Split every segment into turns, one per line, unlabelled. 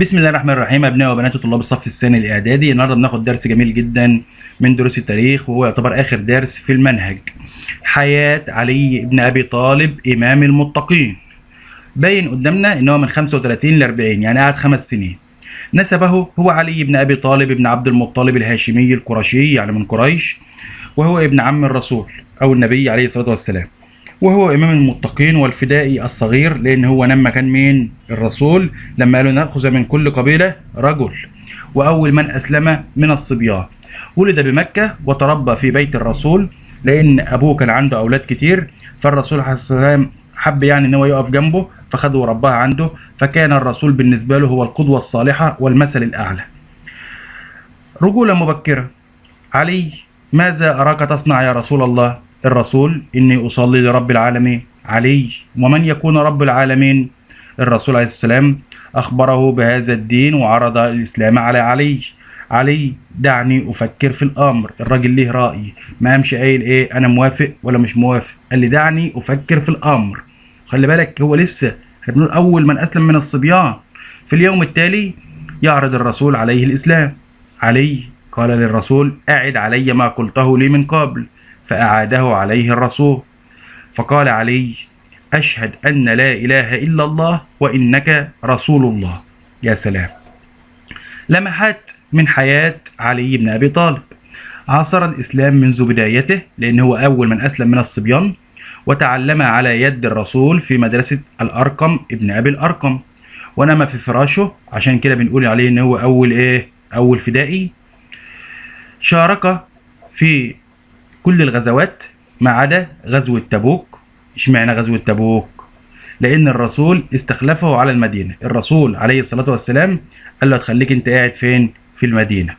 بسم الله الرحمن الرحيم. أبناء وبنات طلاب الصف الثاني الإعدادي، النهارده بناخد درس جميل جدا من دروس التاريخ، وهو يعتبر آخر درس في المنهج. حياة علي بن أبي طالب إمام المتقين. باين قدامنا إن هو من 35 ل 40، يعني قعد 5 سنين. نسبه هو علي بن أبي طالب بن عبد المطلب الهاشمي القرشي، يعني من قريش، وهو ابن عم الرسول أو النبي عليه الصلاة والسلام، وهو إمام المتقين والفدائي الصغير، لأن هو لما كان مين الرسول لما قالوا نأخذ من كل قبيلة رجل، وأول من أسلم من الصبيان. ولد بمكة وتربى في بيت الرسول، لأن أبوه كان عنده أولاد كتير، فالرسول عليه الصلاة والسلام حب يعني إن هو يقف جنبه، فخده ورباه عنده، فكان الرسول بالنسبة له هو القدوة الصالحة والمثل الأعلى. رجولة مبكرة. علي: ماذا أراك تصنع يا رسول الله؟ الرسول: إني أصلي لرب العالمين. علي: ومن يكون رب العالمين؟ الرسول عليه السلام أخبره بهذا الدين وعرض الإسلام على علي. علي: دعني أفكر في الأمر. الراجل ليه رأي، ما قامش قايل إيه أنا موافق ولا مش موافق، قال لي دعني أفكر في الأمر. خلي بالك هو لسه احنا بنقول أول من أسلم من الصبيان. في اليوم التالي يعرض الرسول عليه الإسلام. علي قال للرسول: أعد علي ما قلته لي من قبل، فأعاده عليه الرسول، فقال علي: أشهد أن لا إله إلا الله وإنك رسول الله. يا سلام. لمحات من حياة علي بن أبي طالب. عاصر الإسلام منذ بدايته، لأن هو أول من أسلم من الصبيان، وتعلم على يد الرسول في مدرسة الأرقم ابن أبي الأرقم، ونام في فراشه، عشان كده بنقول عليه إن هو أول فدائي. شارك في كل الغزوات ما عدا غزوة تبوك. اشمعنى غزوة تبوك؟ لأن الرسول استخلفه على المدينة. الرسول عليه الصلاة والسلام قال له تخليك انت قاعد فين؟ في المدينة.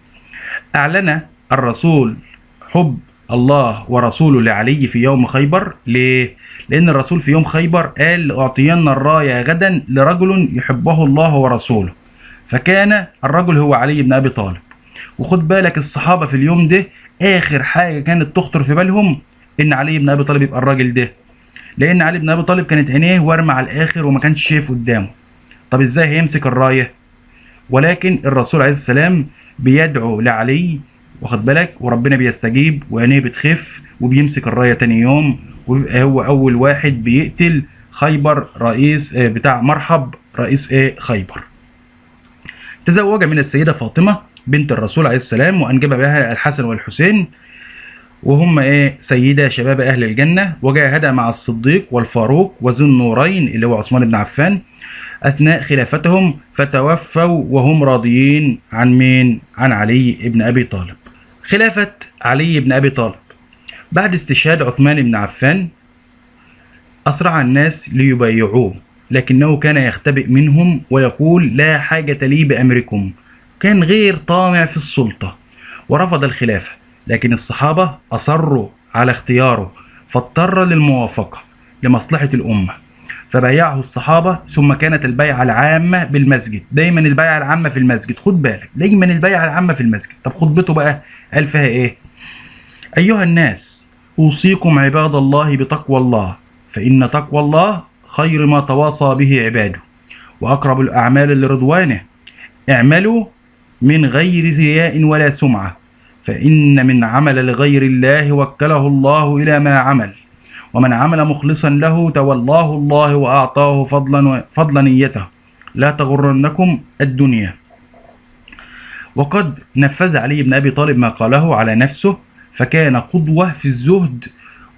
أعلن الرسول حب الله ورسوله لعلي في يوم خيبر. ليه؟ لأن الرسول في يوم خيبر قال: أعطينا الراية غدا لرجل يحبه الله ورسوله، فكان الرجل هو علي بن أبي طالب. وخد بالك الصحابة في اليوم ده آخر حاجة كانت تخطر في بالهم إن علي بن أبي طالب يبقى الراجل ده، لأن علي بن أبي طالب كانت عينيه وارمة على الآخر وما كانش شايف قدامه. طب إزاي هيمسك الراية؟ ولكن الرسول عليه السلام بيدعو لعلي، واخد بالك، وربنا بيستجيب وعينيه بتخف وبيمسك الراية تاني يوم، ويبقى هو أول واحد بيقتل خيبر، رئيس بتاع مرحب، رئيس خيبر. تزوج من السيدة فاطمة بنت الرسول عليه السلام، وأنجب بها الحسن والحسين، وهم سيدة شباب أهل الجنة، وجاهد مع الصديق والفاروق وذو النورين اللي هو عثمان بن عفان أثناء خلافتهم، فتوفوا وهم راضيين عن مين؟ عن علي بن أبي طالب. خلافة علي بن أبي طالب. بعد استشهاد عثمان بن عفان أسرع الناس ليبايعوه، لكنه كان يختبئ منهم ويقول: لا حاجة لي بأمركم. كان غير طامع في السلطة ورفض الخلافة، لكن الصحابة أصروا على اختياره، فاضطر للموافقة لمصلحة الأمة، فبايعه الصحابة. ثم كانت البيعة العامة بالمسجد. دايما البيعة العامة في المسجد، خد بالك دايما البيعة العامة في المسجد. طب خطبته بقى قال فيها إيه؟ أيها الناس، أوصيكم عباد الله بتقوى الله، فإن تقوى الله خير ما تواصى به عباده، وأقرب الأعمال لرضوانه. اعملوا من غير رياء ولا سمعة، فإن من عمل لغير الله وكله الله إلى ما عمل، ومن عمل مخلصا له تولاه الله وأعطاه فضل نيته. لا تغرنكم الدنيا. وقد نفذ علي بن أبي طالب ما قاله على نفسه، فكان قدوة في الزهد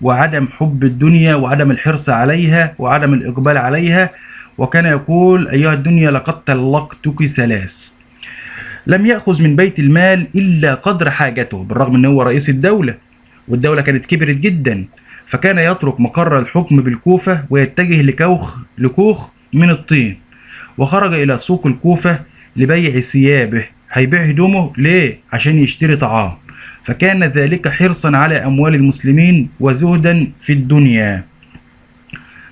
وعدم حب الدنيا وعدم الحرص عليها وعدم الإقبال عليها، وكان يقول: أيها الدنيا لقد طلقتك 3. لم يأخذ من بيت المال إلا قدر حاجته، بالرغم أنه هو رئيس الدولة والدولة كانت كبرت جدا، فكان يترك مقر الحكم بالكوفة ويتجه لكوخ من الطين، وخرج إلى سوق الكوفة لبيع ثيابه. هيبيع هدومه ليه؟ عشان يشتري طعام، فكان ذلك حرصا على أموال المسلمين وزهدا في الدنيا.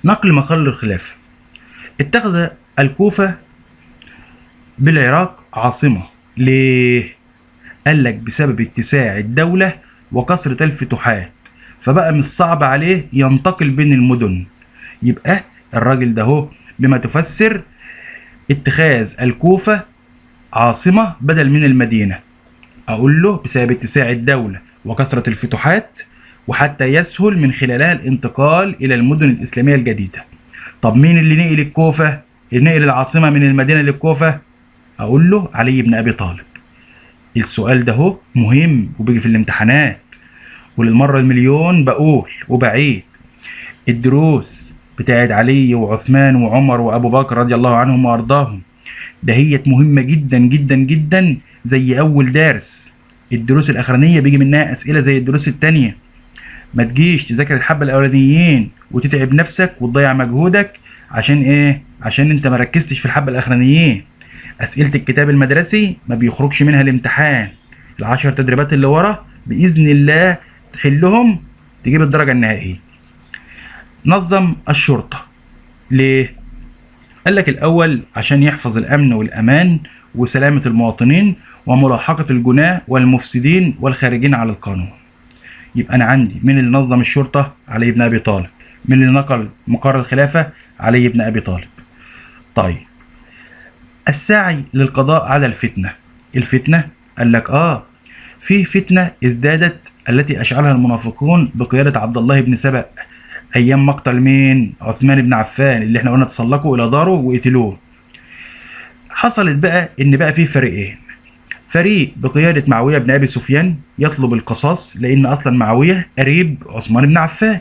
نقل مقر الخلافة. اتخذ الكوفة بالعراق عاصمة. ليه؟ قال لك بسبب اتساع الدولة وكثرة الفتوحات، فبقى مش صعب عليه ينتقل بين المدن. يبقى الراجل ده هو بما تفسر اتخاذ الكوفة عاصمة بدل من المدينة. أقول له بسبب اتساع الدولة وكثرة الفتوحات، وحتى يسهل من خلالها الانتقال إلى المدن الإسلامية الجديدة. طب مين اللي نقل الكوفة؟ اللي نقل العاصمة من المدينة للكوفة؟ أقول له علي بن أبي طالب. السؤال ده هو مهم وبيجي في الامتحانات، وللمرة المليون بقول وبعيد، الدروس بتاعت علي وعثمان وعمر وأبو بكر رضي الله عنهم وأرضاهم دهيت مهمة جدا جدا جدا زي أول درس. الدروس الأخرانية بيجي منها أسئلة زي الدروس التانية. ما تجيش تذاكر الحبة الأولانيين وتتعب نفسك وتضيع مجهودك. عشان إيه؟ عشان أنت مركزتش في الحبة الأخرانيين. أسئلة الكتاب المدرسي ما بيخرجش منها الامتحان. ال10 تدريبات اللي ورا بإذن الله تحلهم تجيب الدرجة النهائية. نظم الشرطة ليه؟ قال لك الأول عشان يحفظ الأمن والأمان وسلامة المواطنين وملاحقة الجناة والمفسدين والخارجين على القانون. يبقى أنا عندي من اللي نظم الشرطة علي بن أبي طالب، من اللي نقل مقر الخلافة علي بن أبي طالب. طيب السعي للقضاء على الفتنة. الفتنة قال لك في فتنة ازدادت التي أشعلها المنافقون بقيادة عبد الله بن سبأ أيام مقتل مين؟ عثمان بن عفان، اللي احنا قلنا تسلقوا إلى داره وقتلوه. حصلت بقى إن بقى في فريقين، فريق بقيادة معاوية بن أبي سفيان يطلب القصاص لأن أصلا معاوية قريب عثمان بن عفان،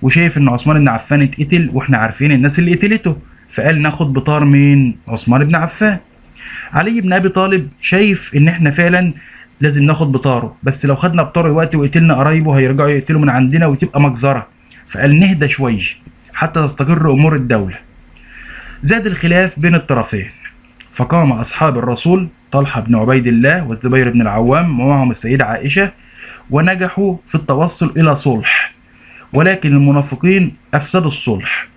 وشايف إن عثمان بن عفان اتقتل وإحنا عارفين الناس اللي قتلته، فقال ناخد بطار مين؟ عثمان بن عفان. علي بن أبي طالب شايف إن إحنا فعلا لازم ناخد بطاره، بس لو خدنا بطاره دلوقتي وقتلنا قرايبه هيرجعوا يقتلوا من عندنا وتبقى مجزرة، فقال نهدى شوية حتى تستقر أمور الدولة. زاد الخلاف بين الطرفين، فقام أصحاب الرسول طلحة بن عبيد الله والزبير بن العوام ومعهم السيدة عائشة ونجحوا في التوصل إلى صلح، ولكن المنافقين أفسدوا الصلح.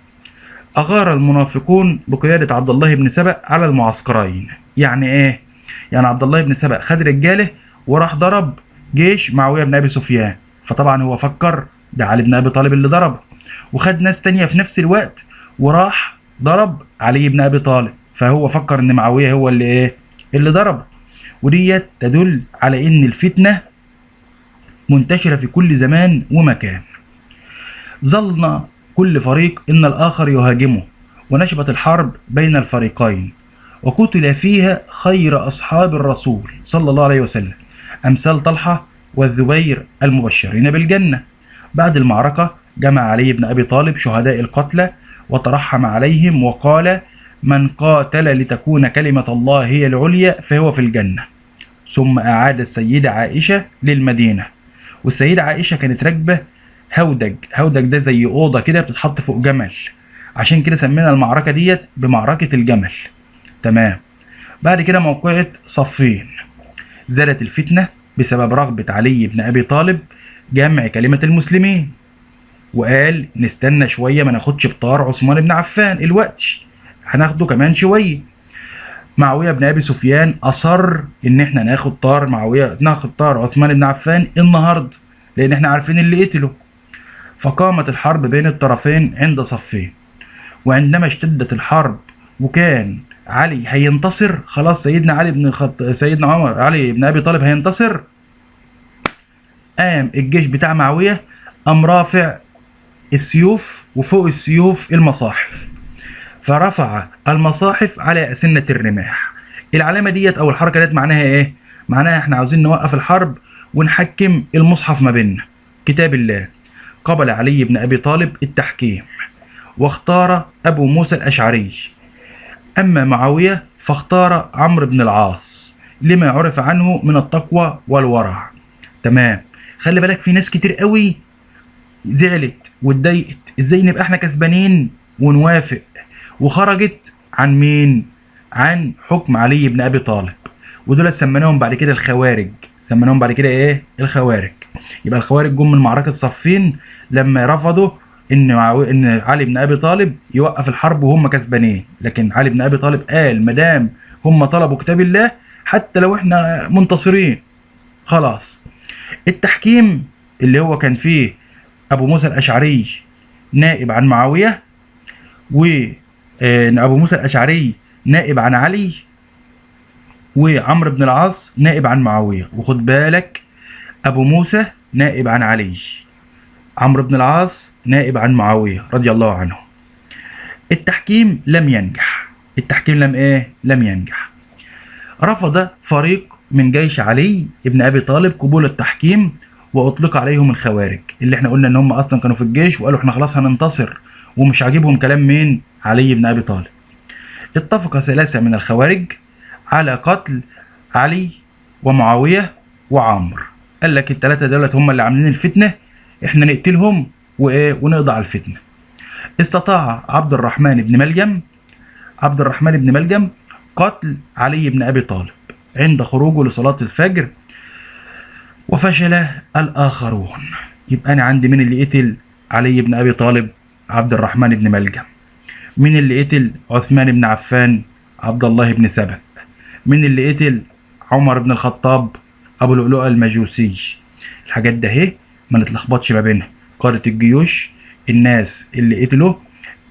أغار المنافقون بقيادة عبد الله بن سبأ على المعسكرين. يعني إيه؟ يعني عبد الله بن سبأ خد رجاله وراح ضرب جيش معاوية بن أبي سفيان، فطبعا هو فكر ده علي بن أبي طالب اللي ضربه، وخد ناس تانية في نفس الوقت وراح ضرب علي بن أبي طالب، فهو فكر إن معاوية هو اللي إيه؟ اللي ضربه. وديت تدل على إن الفتنة منتشرة في كل زمان ومكان. ظلنا كل فريق إن الآخر يهاجمه، ونشبت الحرب بين الفريقين، وقتل فيها خير أصحاب الرسول صلى الله عليه وسلم، أمثال طلحة والزبير المبشرين بالجنة. بعد المعركة جمع علي بن أبي طالب شهداء القتلى وترحم عليهم وقال من قاتل لتكون كلمة الله هي العليا فهو في الجنة. ثم أعاد السيدة عائشة للمدينة، والسيدة عائشة كانت راكبة هودج. هودج ده زي أوضة كده بتتحط فوق جمل، عشان كده سمينا المعركة ديت بمعركة الجمل. تمام. بعد كده موقعة صفين، زالت الفتنة بسبب رغبة علي بن أبي طالب جمع كلمة المسلمين، وقال نستنى شوية ما ناخدش بطار عثمان بن عفان الوقت، هناخده كمان شوية. معاوية بن أبي سفيان أصر إن إحنا ناخد طار عثمان بن عفان النهاردة، لأن إحنا عارفين اللي قتله. فقامت الحرب بين الطرفين عند صفين، وعندما اشتدت الحرب وكان علي هينتصر خلاص، سيدنا علي بن أبي طالب هينتصر، قام الجيش بتاع معاوية قام رافع السيوف وفوق السيوف المصاحف، فرفع المصاحف على أسنة الرماح. العلامة ديت أو الحركة ديت معناها إيه؟ معناها إحنا عاوزين نوقف الحرب ونحكم المصحف ما بيننا، كتاب الله. قبل علي بن أبي طالب التحكيم واختار أبو موسى الأشعري، أما معاوية فاختار عمرو بن العاص لما عرف عنه من التقوى والورع. تمام. خلي بالك في ناس كتير قوي زعلت واتضايقت، ازاي نبقى احنا كسبانين ونوافق، وخرجت عن مين؟ عن حكم علي بن أبي طالب، ودول سميناهم بعد كده الخوارج. سميناهم بعد كده ايه؟ الخوارج. يبقى الخوارج جم من معركة صفين لما رفضوا ان علي بن ابي طالب يوقف الحرب وهم كسبانين، لكن علي بن ابي طالب قال مدام هم طلبوا كتاب الله حتى لو احنا منتصرين خلاص. التحكيم اللي هو كان فيه ابو موسى الاشعري نائب عن معاوية، وابو موسى الاشعري نائب عن علي، وعمرو بن العاص نائب عن معاوية. وخد بالك أبو موسى نائب عن علي، عمرو بن العاص نائب عن معاوية رضي الله عنه. التحكيم لم ينجح. التحكيم لم ينجح. رفض فريق من جيش علي بن أبي طالب قبول التحكيم، وأطلق عليهم الخوارج، اللي احنا قلنا إن هم أصلا كانوا في الجيش وقالوا احنا خلاص هننتصر، ومش عاجبهم كلام مين؟ علي بن أبي طالب. اتفق 3 من الخوارج على قتل علي ومعاوية وعمرو. قال لك ال3 دولت هم اللي عاملين الفتنة، احنا نقتلهم ونقضي على الفتنة. استطاع عبد الرحمن بن ملجم قتل علي بن أبي طالب عند خروجه لصلاة الفجر، وفشل الآخرون. يبقى أنا عندي مين اللي قتل علي بن أبي طالب؟ عبد الرحمن بن ملجم. مين اللي قتل عثمان بن عفان؟ عبد الله بن سبأ. مين اللي قتل عمر بن الخطاب؟ أبو لؤلؤة المجوسي. الحاجات ده اهي ما نتلخبطش ما بينها. قادة الجيوش، الناس اللي قتلوا،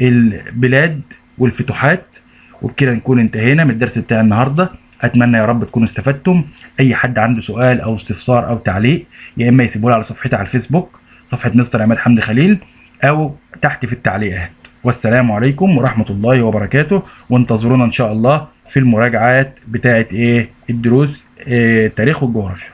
البلاد والفتوحات. وبكده نكون انتهينا من الدرس بتاع النهارده. اتمنى يا رب تكونوا استفدتم. اي حد عنده سؤال او استفسار او تعليق يا اما يسيبوه لي على صفحتي على الفيسبوك، صفحه مستر عماد حمدي خليل، او تحت في التعليقات. والسلام عليكم ورحمه الله وبركاته. وانتظرونا ان شاء الله في المراجعات بتاعه الدروس تاريخ والجغرافيا.